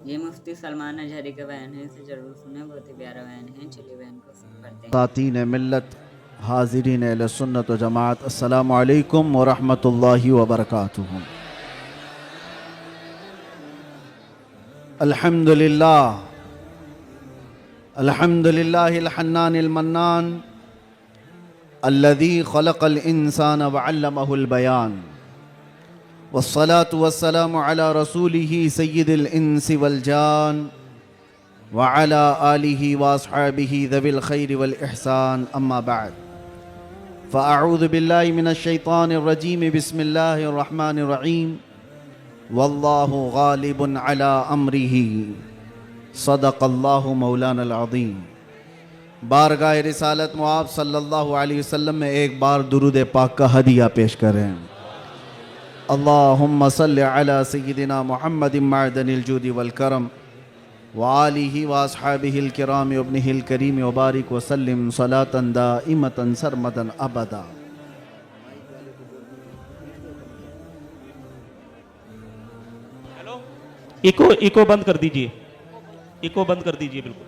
ये मुफ्ती सलमान अजहरी का बयान है, इसे जरूर सुने, बहुत ही प्यारा बयान है। चलिए बयान को पढ़ते हैं। तातीन मिल्लत हाजिरीन अहले सुन्नत व जमात, अस्सलामु अलैकुम व रहमतुल्लाहि व बरकातुहू। अल्हम्दुलिल्लाह अल्हम्दुलिल्लाहिल हन्नानिल मन्नान अल्लज़ी खलक़ल इंसान व अल्लमहुल बयान, वस्सलातु वस्सलामु अला रसूलिही सय्यिदिल इंसी वल जान व अला आलिही व अस्हाबिही ज़विल खैरि वल इहसान, अम्मा बाद। फ़अऊज़ु बिल्लाहि मिनश शैतानिर रजीम, बिस्मिल्लाहिर रहमानिर रहीम, वल्लाहु गालिबुन अला अम्रिही, सदक़ल्लाहु मौलानल अज़ीम। बारगाह रिसालत मुआब सल्लल्लाहु अलैहि वसल्लम में एक बार दुरूद पाक का हदिया पेश करें। अल्लाहुम्मा सल्लि अला सय्यिदिना मुहम्मदिन मअदनिल जूदि वल करम व आलिही व अस्हाबिहिल किराम व इब्निहिल करीम व बारिक व सल्लिम सलातन दाइमतन सरमदन अबदा। हेलो, इको इको बंद कर दीजिए, इको बंद कर दीजिए बिल्कुल।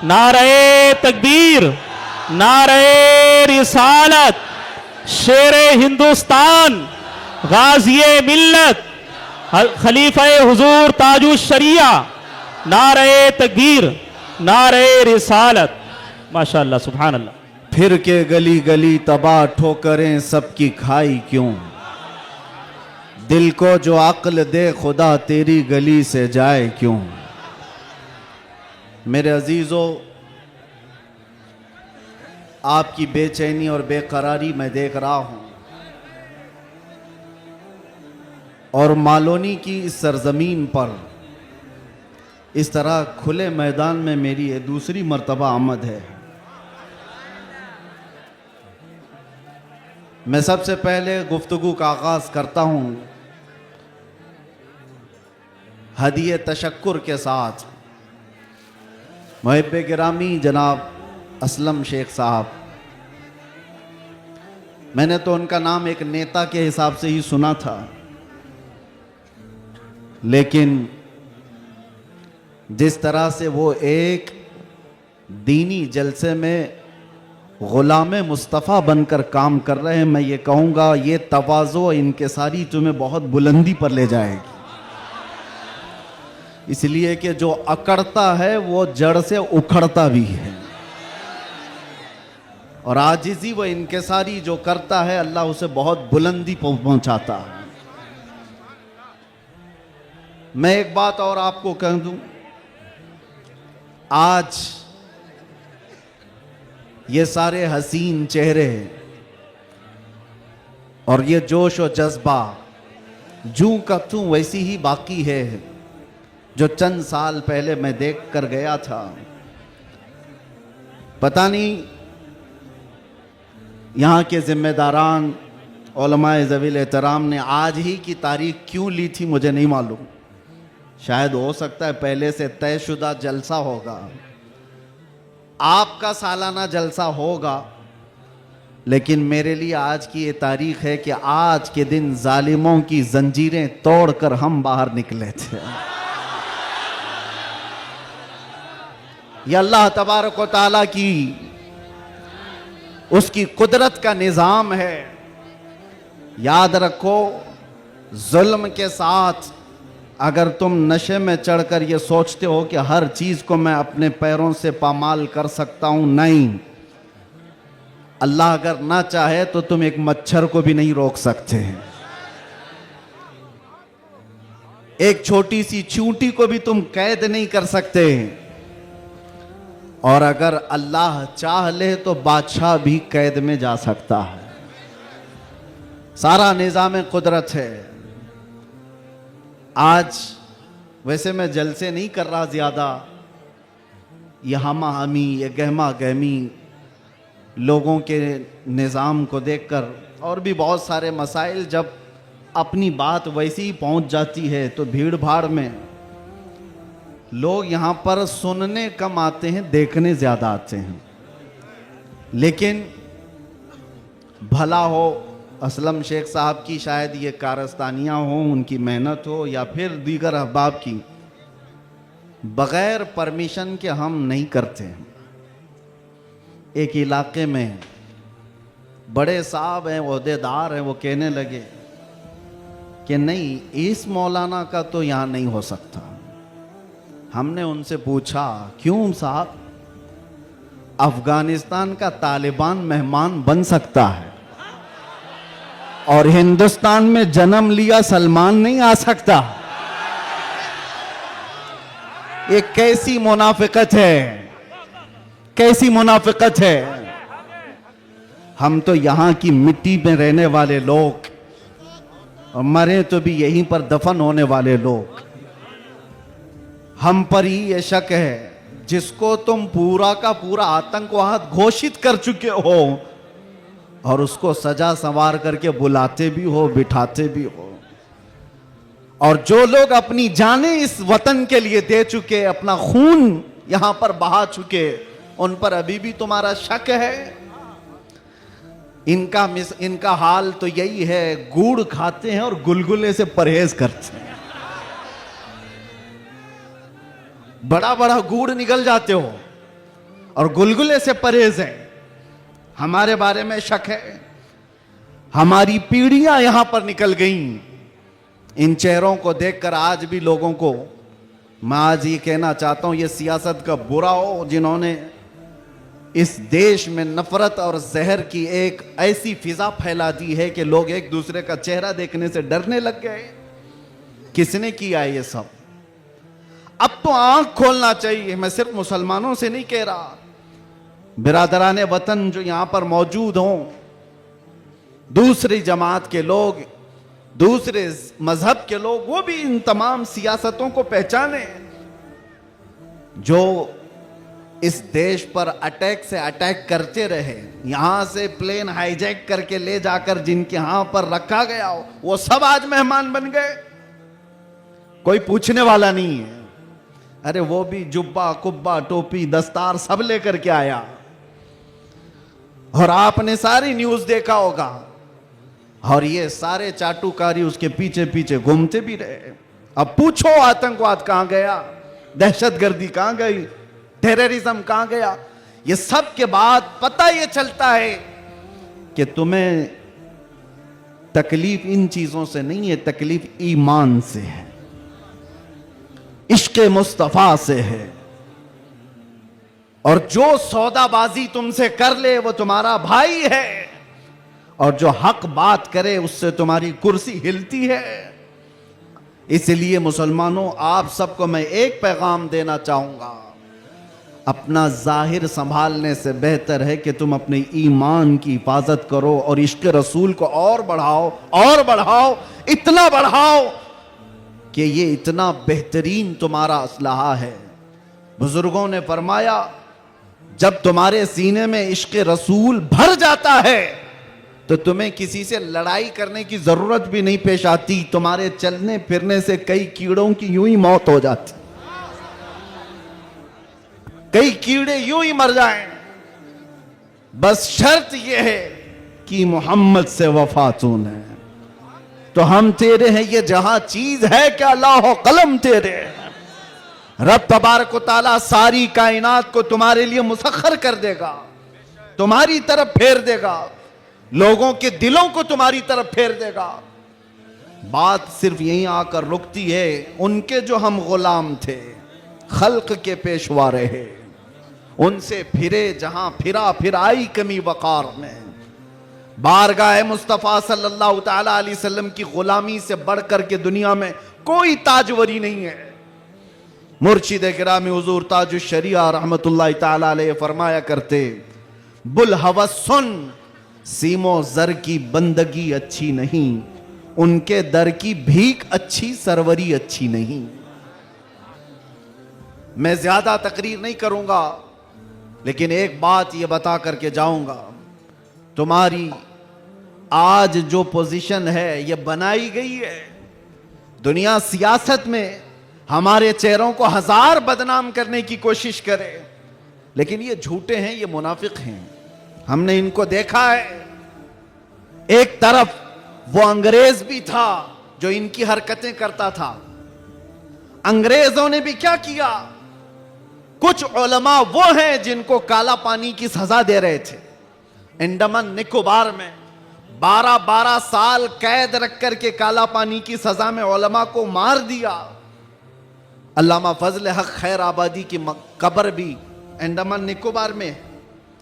नारे तकबीर, नारे रिसालत, शेरे हिंदुस्तान, गाजिए मिल्लत, खलीफा हुजूर ताजु शरिया, नारे तकबीर, नारे रिसालत। माशाअल्लाह, सुभान अल्लाह। फिर के गली गली तबाह ठोकरें सबकी खाई क्यों, दिल को जो अक्ल दे खुदा तेरी गली से जाए क्यों। मेरे अजीज़ों, आपकी बेचैनी और बेकरारी मैं देख रहा हूँ, और मालोनी की इस सरजमीन पर इस तरह खुले मैदान में मेरी ये दूसरी मर्तबा आमद है। मैं सबसे पहले गुफ्तगू का आगाज़ करता हूँ हदिये तशक्कुर के साथ मुहिब्बे गिरामी जनाब असलम शेख साहब। मैंने तो उनका नाम एक नेता के हिसाब से ही सुना था, लेकिन जिस तरह से वो एक दीनी जलसे में ग़ुलाम मुस्तफ़ा बनकर काम कर रहे हैं, मैं ये कहूँगा ये तवाज़ो इनकिसारी तुम्हें बहुत बुलंदी पर ले जाएगी। इसलिए कि जो अकड़ता है वो जड़ से उखड़ता भी है, और आजिज़ी व इनकिसारी जो करता है अल्लाह उसे बहुत बुलंदी पहुँचाता है। मैं एक बात और आपको कह दूं, आज ये सारे हसीन चेहरे और ये जोश और जज्बा जूं का तूं वैसी ही बाकी है जो चंद साल पहले मैं देख कर गया था। पता नहीं यहाँ के जिम्मेदारान उलमाए ज़वील एहतराम ने आज ही की तारीख क्यों ली थी, मुझे नहीं मालूम। शायद हो सकता है पहले से तयशुदा जलसा होगा, आपका सालाना जलसा होगा, लेकिन मेरे लिए आज की ये तारीख है कि आज के दिन जालिमों की जंजीरें तोड़कर हम बाहर निकले थे। ये अल्लाह तबारक व तआला की उसकी कुदरत का निज़ाम है। याद रखो, जुल्म के साथ अगर तुम नशे में चढ़कर ये सोचते हो कि हर चीज़ को मैं अपने पैरों से पामाल कर सकता हूं, नहीं, अल्लाह अगर ना चाहे तो तुम एक मच्छर को भी नहीं रोक सकते। एक छोटी सी चींटी को भी तुम कैद नहीं कर सकते, और अगर अल्लाह चाह ले तो बादशाह भी कैद में जा सकता है। सारा निज़ाम कुदरत है। आज वैसे मैं जलसे नहीं कर रहा ज़्यादा, ये हमा हमी, ये गहमा गहमी लोगों के निज़ाम को देखकर, और भी बहुत सारे मसाइल, जब अपनी बात वैसी ही पहुंच जाती है तो भीड़ भाड़ में लोग यहाँ पर सुनने कम आते हैं, देखने ज़्यादा आते हैं। लेकिन भला हो असलम शेख साहब की शायद ये कारस्तानियाँ हों, उनकी मेहनत हो, या फिर दीगर अहबाब की, बग़ैर परमिशन के हम नहीं करते। एक इलाके में बड़े साहब हैं, ओहदेदार हैं, वो कहने लगे कि नहीं, इस मौलाना का तो यहाँ नहीं हो सकता। हमने उनसे पूछा क्यों साहब? अफगानिस्तान का तालिबान मेहमान बन सकता है और हिंदुस्तान में जन्म लिया सलमान नहीं आ सकता। ये कैसी मुनाफिकत है, कैसी मुनाफिकत है। हम तो यहां की मिट्टी में रहने वाले लोग, और मरे तो भी यहीं पर दफन होने वाले लोग। हम पर ही ये शक है, जिसको तुम पूरा का पूरा आतंकवाद घोषित कर चुके हो और उसको सजा संवार करके बुलाते भी हो, बिठाते भी हो। और जो लोग अपनी जानें इस वतन के लिए दे चुके, अपना खून यहां पर बहा चुके, उन पर अभी भी तुम्हारा शक है। इनका हाल तो यही है, गुड़ खाते हैं और गुलगुले से परहेज करते हैं। बड़ा बड़ा गुड़ निकल जाते हो और गुलगुले से परहेज है। हमारे बारे में शक है। हमारी पीढ़ियां यहां पर निकल गईं। इन चेहरों को देखकर आज भी लोगों को, मैं आज ये कहना चाहता हूं, ये सियासत का बुरा हो जिन्होंने इस देश में नफरत और जहर की एक ऐसी फिजा फैला दी है कि लोग एक दूसरे का चेहरा देखने से डरने लग गए। किसने किया ये सब? अब तो आंख खोलना चाहिए। मैं सिर्फ मुसलमानों से नहीं कह रहा, बिरादराने वतन जो यहां पर मौजूद हों, दूसरी जमात के लोग, दूसरे मजहब के लोग, वो भी इन तमाम सियासतों को पहचाने जो इस देश पर अटैक से अटैक करते रहे। यहां से प्लेन हाईजैक करके ले जाकर जिनके यहां पर रखा गया हो, वो सब आज मेहमान बन गए। कोई पूछने वाला नहीं है। अरे वो भी जुब्बा, कुब्बा, टोपी, दस्तार सब लेकर के आया। और आपने सारी न्यूज देखा होगा, और ये सारे चाटुकारी उसके पीछे पीछे घूमते भी रहे। अब पूछो आतंकवाद कहां गया, दहशतगर्दी कहां गई, टेररिज्म कहां गया? ये सब के बाद पता ये चलता है कि तुम्हें तकलीफ इन चीजों से नहीं है, तकलीफ ईमान से है, इश्क मुस्तफा से है। और जो सौदाबाजी तुमसे कर ले वो तुम्हारा भाई है, और जो हक बात करे उससे तुम्हारी कुर्सी हिलती है। इसलिए मुसलमानों, आप सबको मैं एक पैगाम देना चाहूंगा, अपना जाहिर संभालने से बेहतर है कि तुम अपने ईमान की हिफाजत करो और इश्क रसूल को और बढ़ाओ, और बढ़ाओ, इतना बढ़ाओ कि ये इतना बेहतरीन तुम्हारा असलहा है। बुजुर्गों ने फरमाया, जब तुम्हारे सीने में इश्क रसूल भर जाता है तो तुम्हें किसी से लड़ाई करने की जरूरत भी नहीं पेश आती। तुम्हारे चलने फिरने से कई कीड़ों की यूं ही मौत हो जाती, कई कीड़े यूं ही मर जाएं। बस शर्त यह है कि मोहम्मद से वफा तूने, तो हम तेरे हैं, ये जहां चीज है क्या लाहो कलम तेरे। रब तबारक व तआला सारी कायनात को तुम्हारे लिए मुसख्खर कर देगा, तुम्हारी तरफ फेर देगा, लोगों के दिलों को तुम्हारी तरफ फेर देगा। बात सिर्फ यहीं आकर रुकती है, उनके जो हम गुलाम थे, खल्क के पेशवा रहे, उनसे फिरे जहां फिरा, फिर आई कमी वकार में। बारगाह मुस्तफ़ा सल्लल्लाहु तआला अलैहि वसल्लम की गुलामी से बढ़कर के दुनिया में कोई ताजवरी नहीं है। मुर्शिद गिरामी हुजूर ताजुश शरिया रहमतुल्लाह तआला अलैहि फरमाया करते, बुल हवस सुन, सीमो जर की बंदगी अच्छी नहीं, उनके दर की भीख अच्छी, सरवरी अच्छी नहीं। मैं ज्यादा तकरीर नहीं करूंगा, लेकिन एक बात यह बता करके जाऊंगा, तुम्हारी आज जो पोजीशन है यह बनाई गई है। दुनिया सियासत में हमारे चेहरों को हजार बदनाम करने की कोशिश करे, लेकिन ये झूठे हैं, ये मुनाफिक हैं। हमने इनको देखा है, एक तरफ वो अंग्रेज भी था जो इनकी हरकतें करता था। अंग्रेजों ने भी क्या किया, कुछ उलमा वो हैं जिनको काला पानी की सजा दे रहे थे। अंडमान निकोबार में 12-12 साल कैद रख करके काला पानी की सजा में उलमा को मार दिया। अल्लामा फजल हक खैर आबादी की कब्र भी अंडमान निकोबार में।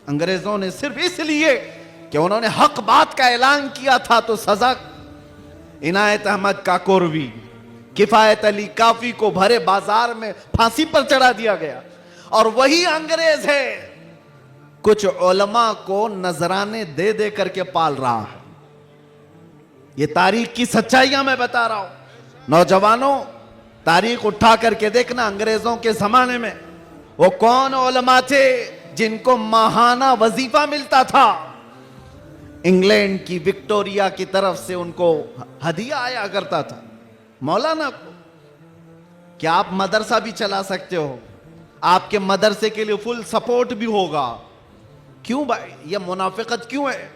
अंग्रेजों ने सिर्फ इसलिए कि उन्होंने हक बात का ऐलान किया था तो सजा इनायत अहमद काकोरवी, किफायत अली काफी को भरे बाजार में फांसी पर चढ़ा दिया गया। और वही अंग्रेज है कुछ उलमा को नजराने दे दे करके पाल रहा है। ये तारीख की सच्चाइयां मैं बता रहा हूं। नौजवानों, तारीख उठा करके देखना, अंग्रेजों के जमाने में वो कौन उलमा थे जिनको माहाना वजीफा मिलता था। इंग्लैंड की विक्टोरिया की तरफ से उनको हदिया आया करता था। मौलाना को क्या आप मदरसा भी चला सकते हो, आपके मदरसे के लिए फुल सपोर्ट भी होगा। क्यों भाई, ये मुनाफिकत क्यों है?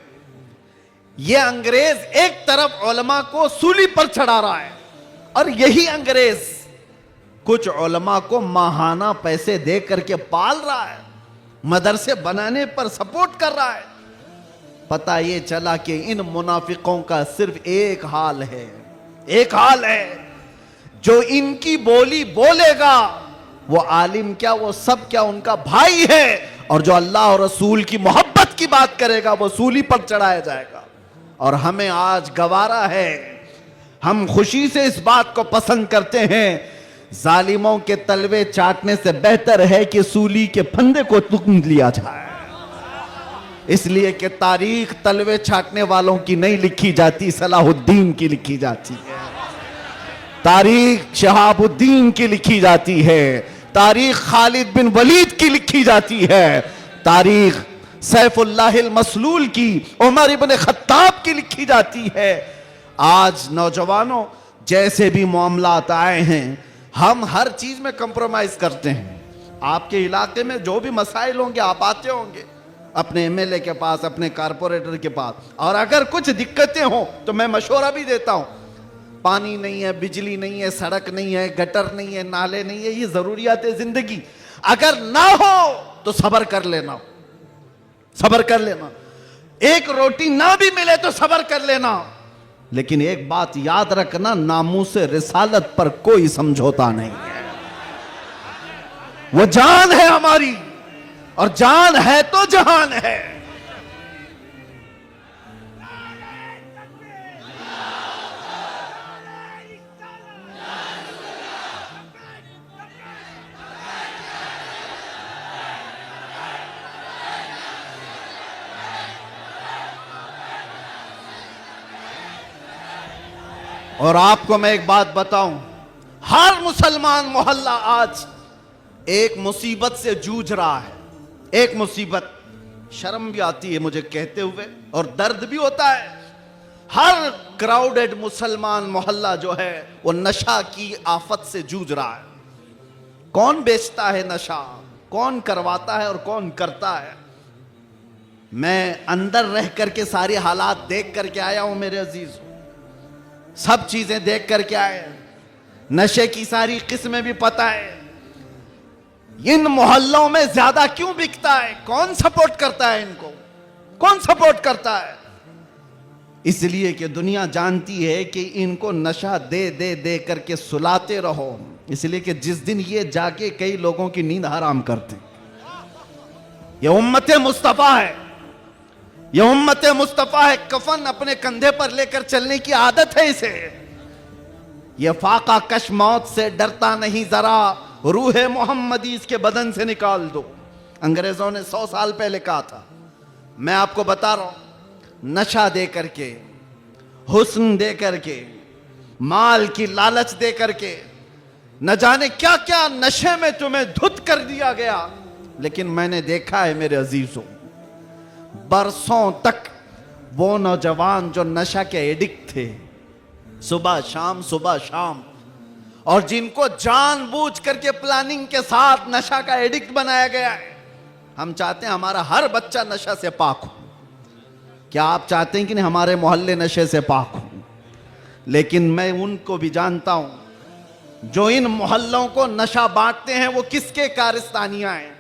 ये अंग्रेज एक तरफ उलमा को सूली पर चढ़ा रहा है और यही अंग्रेज कुछ उलमा को माहाना पैसे दे करके पाल रहा है, मदरसे बनाने पर सपोर्ट कर रहा है। पता ये चला कि इन मुनाफिकों का सिर्फ एक हाल है, एक हाल है, जो इनकी बोली बोलेगा वो आलिम क्या, वो सब क्या उनका भाई है, और जो अल्लाह और रसूल की मोहब्बत की बात करेगा वो सूली पर चढ़ाया जाएगा। और हमें आज गवारा है, हम खुशी से इस बात को पसंद करते हैं, जालिमों के तलवे चाटने से बेहतर है कि सूली के फंदे को तुम लिया जाए। इसलिए कि तारीख तलवे छाटने वालों की नहीं लिखी जाती, सलाहुद्दीन की लिखी जाती है। तारीख शहाबुद्दीन की लिखी जाती है, तारीख खालिद बिन वलीद की लिखी जाती है, तारीख सैफुल्लाहिल मसलूल की, उमर इब्न खत्ताब की लिखी जाती है। आज नौजवानों, जैसे भी मामलात आए हैं, हम हर चीज में कंप्रोमाइज करते हैं। आपके इलाके में जो भी मसाइल होंगे आप आते होंगे अपने एमएलए के पास, अपने कारपोरेटर के पास, और अगर कुछ दिक्कतें हो तो मैं मशवरा भी देता हूं। पानी नहीं है, बिजली नहीं है, सड़क नहीं है, गटर नहीं है, नाले नहीं है, ये जरूरियात है जिंदगी। अगर ना हो तो सब्र कर लेना, सब्र कर लेना। एक रोटी ना भी मिले तो सब्र कर लेना, लेकिन एक बात याद रखना, नामूसे रिसालत पर कोई समझौता नहीं है। वो जान है हमारी, और जान है तो जहान है। और आपको मैं एक बात बताऊं, हर मुसलमान मोहल्ला आज एक मुसीबत से जूझ रहा है, एक मुसीबत। शर्म भी आती है मुझे कहते हुए और दर्द भी होता है। हर क्राउडेड मुसलमान मोहल्ला जो है वो नशा की आफत से जूझ रहा है। कौन बेचता है नशा, कौन करवाता है और कौन करता है? मैं अंदर रह करके सारे हालात देख करके आया हूं मेरे अजीज, सब चीजें देख करके आए, नशे की सारी किस्में भी पता है। इन मोहल्लों में ज्यादा क्यों बिकता है, कौन सपोर्ट करता है इनको, कौन सपोर्ट करता है? इसलिए कि दुनिया जानती है कि इनको नशा दे दे दे करके सुलाते रहो, इसलिए कि जिस दिन ये जाके कई लोगों की नींद हराम करते। ये उम्मत मुस्तफा है, ये उम्मत मुस्तफा है। कफन अपने कंधे पर लेकर चलने की आदत है इसे। ये फाका कश मौत से डरता नहीं जरा, रूह मोहम्मदी इसके बदन से निकाल दो। अंग्रेजों ने 100 साल पहले कहा था। मैं आपको बता रहा हूं, नशा दे करके, हुस्न दे करके, माल की लालच दे करके, न जाने क्या क्या नशे में तुम्हें धुत कर दिया गया। लेकिन मैंने देखा है मेरे अजीजों, बरसों तक वो नौजवान जो नशा के एडिक्ट थे, सुबह शाम सुबह शाम, और जिनको जानबूझ करके प्लानिंग के साथ नशा का एडिक्ट बनाया गया है। हम चाहते हैं हमारा हर बच्चा नशा से पाक हो, क्या आप चाहते हैं कि नहीं हमारे मोहल्ले नशे से पाक हो? लेकिन मैं उनको भी जानता हूं जो इन मोहल्लों को नशा बांटते हैं वो किसके कारस्तानियां हैं,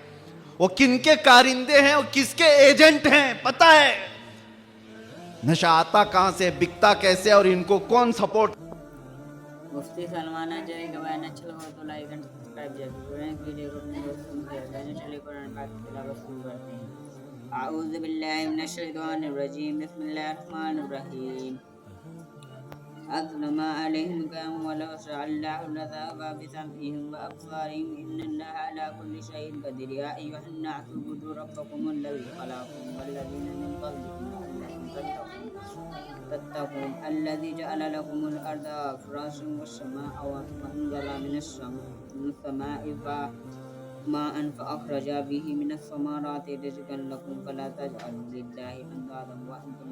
वो किनके कारिंदे हैं, वो किसके एजेंट हैं, पता है। नशा आता कहां से, बिकता कैसे, और इनको कौन सपोर्ट। मुफ्ती सलमान अजय का बयान अच्छा लगा तो लाइक एंड सब्सक्राइब जरूर करें। वीडियो को अपने दोस्तों में शेयर करें। चलिए कुरान पाक की तिलावत शुरू करते हैं। आऊज़ु बिल्लाहि मिनश शैतानिर रजीम, बिस्मिल्लाहिर रहमानिर रहीम। अज़लमा अलैहिम काम वला शअल्लाहु लज़ाबा बिसमइहिम व अबसारिहिम इन्नल्लाहा अला कुल्ली शैइन क़दीर। या अय्युहन नासु उ'बुदू रब्बकुमुल्लज़ी खलक़कुम वल्लज़ीना मिन क़ब्लिकुम लअल्लकुम तत्तक़ून अल्लज़ी जअला लकुमुल अर्दा फ़िराशन वस्समाअ वअनज़ला मिनस समाइ माअन फ़अख़रजा बिही मिनस समराति रिज़क़न लकुम फला तजअलू लिल्लाहि अंदादन व अंतुम